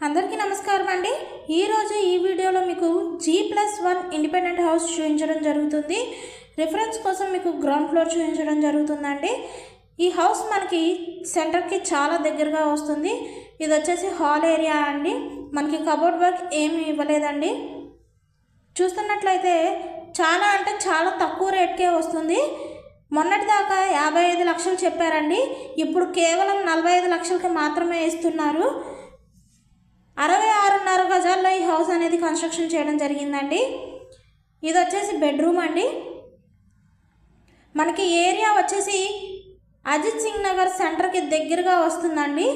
అందరికీ నమస్కారం అండి। ఈరోజు ఈ వీడియోలో మీకు G+1 ఇండిపెండెంట్ హౌస్ చూపించడం జరుగుతుంది। రిఫరెన్స్ కోసం మీకు గ్రౌండ్ ఫ్లోర్ చూపించడం జరుగుతుందండి। ఈ హౌస్ మనకి సెంటర్కి చాలా దగ్గరగా వస్తుంది। ఇది వచ్చేసి హాల్ ఏరియా అండి। మనకి కబోర్డ్ వర్క్ ఏమీ ఇవ్వలేదండి। చూస్తున్నట్లయితే చాలా అంటే చాలా తక్కువ రేట్కే వస్తుంది। మొన్నటిదాకా 55 లక్షలు చెప్పారండి, ఇప్పుడు కేవలం 45 లక్షలకి మాత్రమే ఇస్తున్నారు। 66.5 గజాల్లో ఈ హౌస్ అనేది కన్స్ట్రక్షన్ చేయడం జరిగిందండి। ఇది వచ్చేసి బెడ్రూమ్ అండి। మనకి ఏరియా వచ్చేసి అజిత్ సింగ్ నగర్ సెంటర్కి దగ్గరగా వస్తుందండి।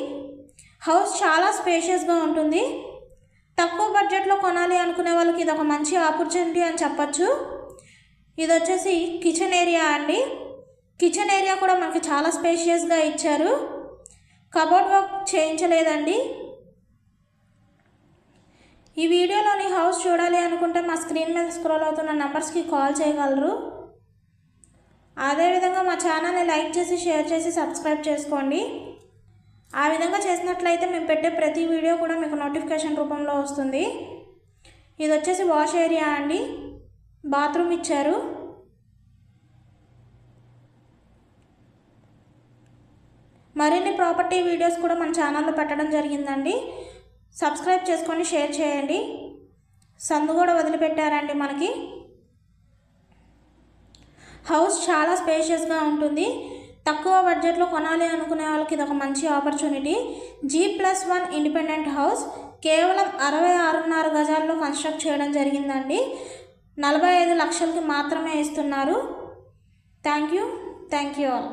హౌస్ చాలా స్పేషియస్గా ఉంటుంది। తక్కువ బడ్జెట్లో కొనాలి అనుకునే వాళ్ళకి ఇది ఒక మంచి ఆపర్చునిటీ అని చెప్పచ్చు। ఇది వచ్చేసి కిచెన్ ఏరియా అండి। కిచెన్ ఏరియా కూడా మనకి చాలా స్పేషియస్గా ఇచ్చారు। కబోర్డ్ వర్క్ చేయించలేదండి। ఈ వీడియోలోని హౌస్ చూడాలి అనుకుంటే మా స్క్రీన్ మీద స్క్రోల్ అవుతున్న నంబర్స్కి కాల్ చేయగలరు। అదేవిధంగా మా ఛానల్ని లైక్ చేసి షేర్ చేసి సబ్స్క్రైబ్ చేసుకోండి। ఆ విధంగా చేసినట్లయితే మేము పెట్టే ప్రతి వీడియో కూడా మీకు నోటిఫికేషన్ రూపంలో వస్తుంది। ఇది వచ్చేసి వాష్ ఏరియా అండి, బాత్రూమ్ ఇచ్చారు। మరిన్ని ప్రాపర్టీ వీడియోస్ కూడా మన ఛానల్లో పెట్టడం జరిగిందండి। సబ్స్క్రైబ్ చేసుకొని షేర్ చేయండి। సందు కూడా వదిలిపెట్టారండి మనకి। హౌస్ చాలా స్పేషియస్గా ఉంటుంది। తక్కువ బడ్జెట్లో కొనాలి అనుకునే వాళ్ళకి ఇది ఒక మంచి ఆపర్చునిటీ। G+1 ఇండిపెండెంట్ హౌస్ కేవలం 66.5 గజాల్లో కన్స్ట్రక్ట్ చేయడం జరిగిందండి। 45 లక్షలకి మాత్రమే ఇస్తున్నారు। Thank you all.